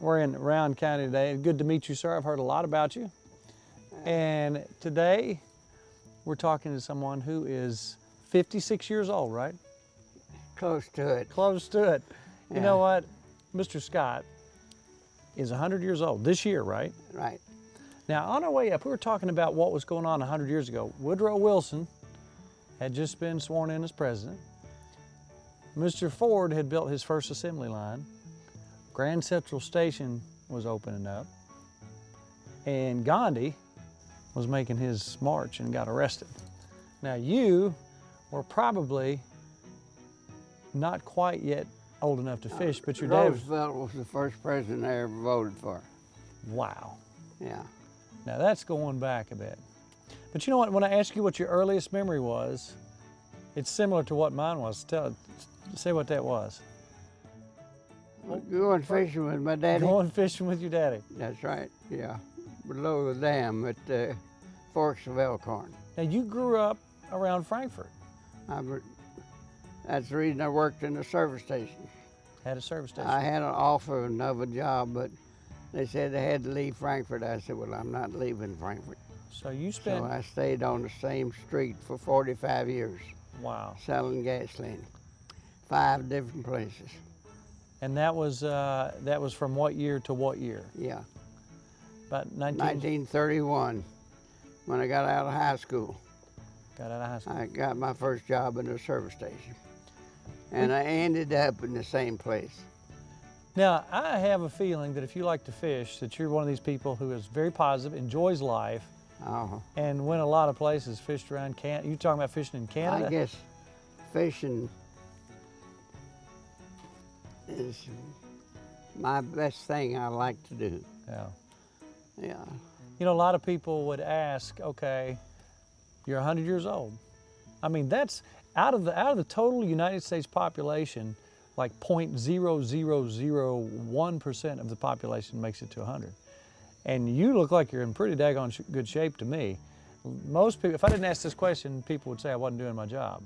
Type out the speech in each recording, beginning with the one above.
We're in Round County today. Good to meet you, sir. I've heard a lot about you. And today we're talking to someone who is 56 years old, right? Close to it. Close to it. Yeah. You know what? Mr. Scott is 100 years old this year, right? Right. Now, on our way up, we were talking about what was going on 100 years ago. Woodrow Wilson had just been sworn in as president. Mr. Ford had built his first assembly line. Grand Central Station was opening up. And Gandhi was making his march and got arrested. Now, you were probably not quite yet old enough to fish, but your dad was... Roosevelt was the first president I ever voted for. Wow. Yeah. Now that's going back a bit. But you know what, when I ask you what your earliest memory was, it's similar to what mine was. Say what that was. Going fishing with my daddy. Going fishing with your daddy. That's right, yeah. Below the dam at Forks of Elkhorn. Now you grew up around Frankfort. That's the reason I worked in the service station. Had a service station. I had an offer of another job, but they said they had to leave Frankfort. I said, well, I'm not leaving Frankfort. So you spent... So I stayed on the same street for 45 years. Wow. Selling gasoline. 5 different places. And that was from what year to what year? Yeah. About 1931, when I got out of high school. Got out of high school. I got my first job in the service station. And I ended up in the same place. Now, I have a feeling that if you like to fish, that you're one of these people who is very positive, enjoys life, and went a lot of places, fished around Canada. You talking about fishing in Canada? I guess fishing is my best thing I like to do. Yeah. Yeah. You know, a lot of people would ask, okay, you're 100 years old. I mean, that's out of the total United States population, like 0.0001% of the population makes it to 100. And you look like you're in pretty daggone good shape to me. Most people, if I didn't ask this question, people would say I wasn't doing my job.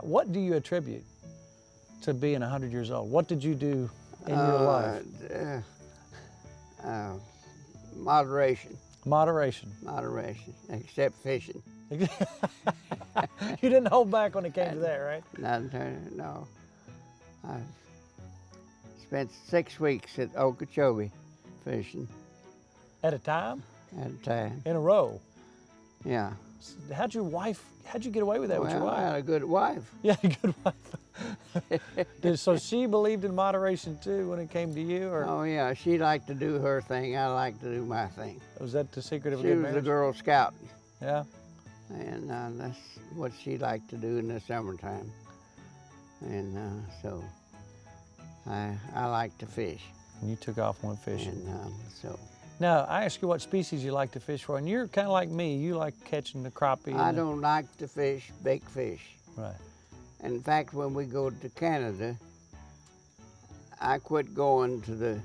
What do you attribute to being 100 years old? What did you do in your life? Moderation. Moderation. Moderation, except fishing. You didn't hold back when it came to that, right? No. I spent 6 weeks at Okeechobee fishing. At a time? At a time. In a row? Yeah. How'd you get away with that with your wife? I had a good wife. Yeah, a good wife. So she believed in moderation too when it came to you? Or? Oh yeah, she liked to do her thing, I liked to do my thing. Was that the secret of a good marriage? She was a Girl Scout. Yeah? And that's what she liked to do in the summertime. And so I like to fish. And you took off and went fishing. And so. Now, I ask you what species you like to fish for, and you're kind of like me. You like catching the crappie. I don't like to fish big fish. Right. In fact, when we go to Canada, I quit going to the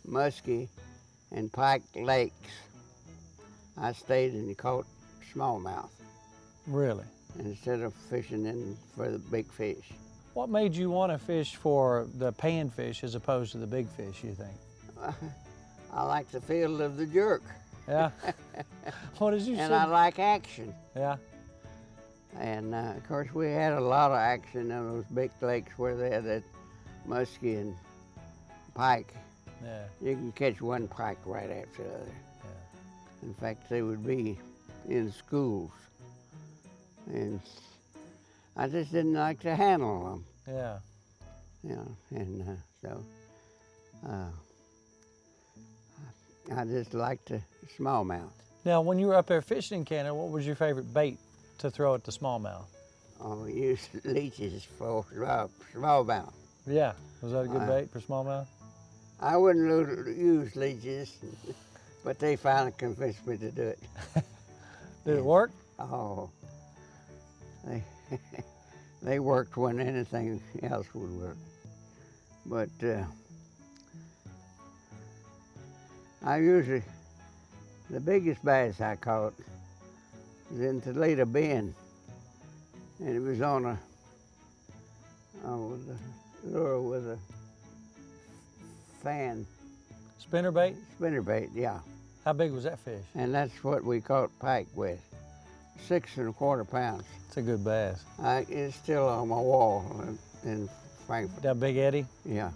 Muskie and Pike lakes. I stayed and caught smallmouth. Really? Instead of fishing for the big fish. What made you want to fish for the panfish as opposed to the big fish, you think? I like the feel of the jerk. Yeah? What did you say? And I like action. Yeah? And of course we had a lot of action in those big lakes where they had that muskie and pike. Yeah. You can catch one pike right after the other. Yeah. In fact, they would be in schools. And I just didn't like to handle them. Yeah. Yeah, and so I just liked the smallmouth. Now, when you were up there fishing in Canada, what was your favorite bait to throw at the smallmouth? Oh, we used leeches for smallmouth. Yeah, was that a good bait for smallmouth? I wouldn't use leeches, but they finally convinced me to do it. Did it work? Oh, they worked when anything else would work. But I usually, the biggest bass I caught was in Toledo Bend, and it was on a lure with a fan Spinnerbait? spinnerbait, yeah. How big was that fish? And that's what we caught pike with, 6¼ pounds. It's a good bass. It's still on my wall in Frankfurt. That Big Eddie? Yeah,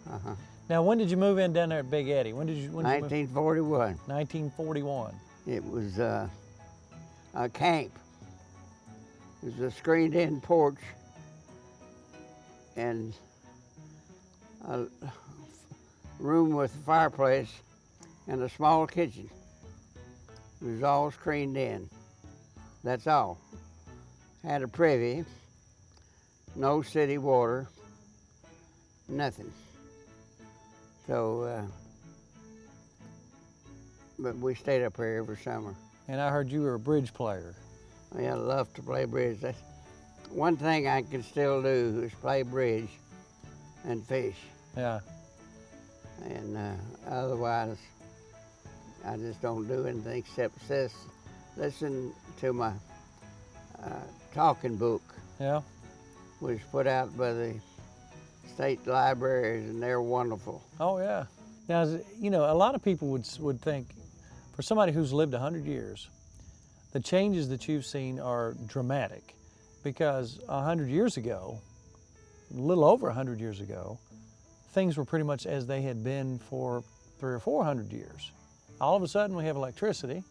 Now, when did you move in down there at Big Eddie? When did you move? 1941. 1941. It was a camp. It was a screened-in porch and a room with a fireplace and a small kitchen. It was all screened in. That's all. Had a privy, no city water, nothing. So, but we stayed up here every summer. And I heard you were a bridge player. I love to play bridge. That's one thing I can still do is play bridge and fish. Yeah. And otherwise, I just don't do anything except listen to my talking book. Yeah. Was put out by the state libraries, and they're wonderful. Oh, yeah. Now, you know, a lot of people would think, for somebody who's lived 100 years, the changes that you've seen are dramatic, because 100 years ago, a little over 100 years ago, things were pretty much as they had been for 300 or 400 years. All of a sudden we have electricity,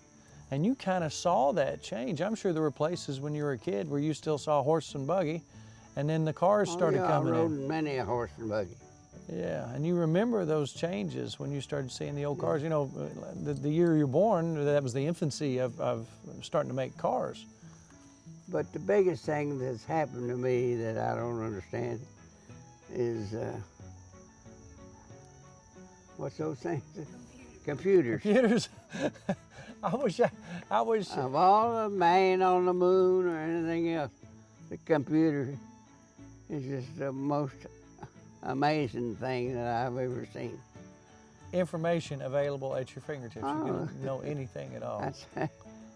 and you kind of saw that change. I'm sure there were places when you were a kid where you still saw horse and buggy, and then the cars started coming I rode in. many a horse and buggy. Yeah, and you remember those changes when you started seeing the old cars. You know, the year you were born, that was the infancy of starting to make cars. But the biggest thing that's happened to me that I don't understand is, what's those things? Computers. Computers. I wish. Of all the man on the moon or anything else, the computer is just the most amazing thing that I've ever seen. Information available at your fingertips. You can know anything at all.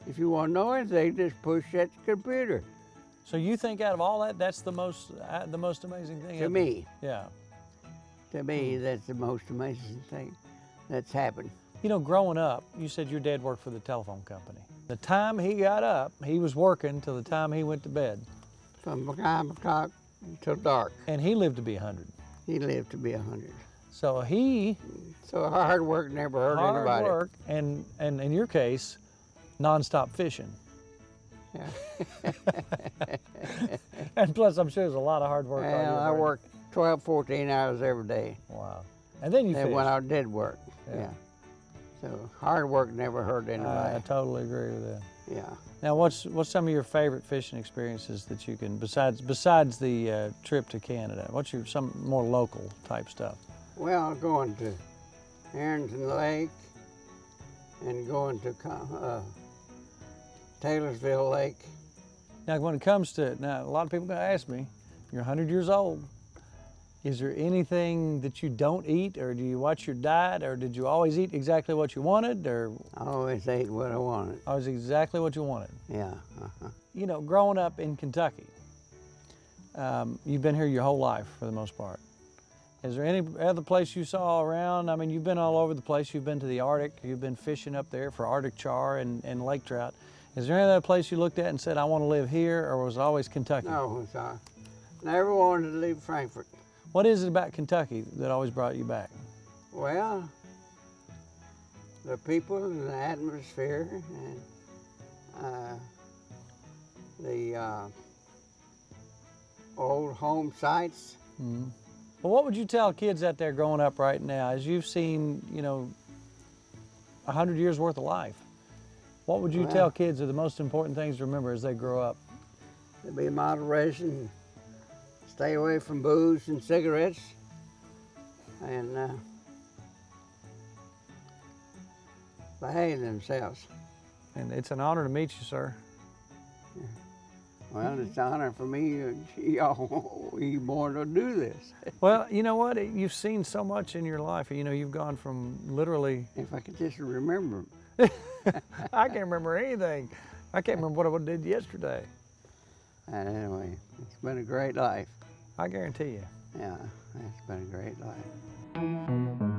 If you want to know anything, just push that computer. So you think out of all that, that's the most amazing thing To ever? me. Yeah. To me, that's the most amazing thing that's happened. You know, growing up, you said your dad worked for the telephone company. The time he got up, he was working till the time he went to bed. From 5 o'clock till dark. And he lived to be 100. He lived to be 100. So So hard work never hurt anybody. hard work, and in your case, nonstop fishing. Yeah. And plus, I'm sure there's a lot of hard work. Well, I worked 12, 14 hours every day. Wow. And then you And fished. when I did work, Yeah. yeah. So hard work never hurt anybody. I totally agree with that. Yeah. Now, what's some of your favorite fishing experiences that you can, besides the trip to Canada? What's some more local type stuff? Well, going to Harrington Lake and going to Taylorsville Lake. Now, when it comes to, a lot of people are going to ask me, you're 100 years old. Is there anything that you don't eat, or do you watch your diet, or did you always eat exactly what you wanted, or? I always ate what I wanted. Always exactly what you wanted. Yeah. You know, growing up in Kentucky, you've been here your whole life for the most part. Is there any other place you saw around? I mean, you've been all over the place. You've been to the Arctic. You've been fishing up there for Arctic char and lake trout. Is there any other place you looked at and said, I want to live here, or was it always Kentucky? No, I never wanted to leave Frankfurt. What is it about Kentucky that always brought you back? Well, the people and the atmosphere and the old home sites. Mm-hmm. Well, what would you tell kids out there growing up right now, as you've seen, 100 years worth of life? What would you tell kids are the most important things to remember as they grow up? To be moderation, stay away from booze and cigarettes, and behave themselves. And it's an honor to meet you, sir. Well, it's an honor for me. You born to do this. Well, you know what? You've seen so much in your life. You've gone from literally. If I could just remember. I can't remember anything. I can't remember what I did yesterday. Anyway, it's been a great life. I guarantee you. Yeah, it's been a great life.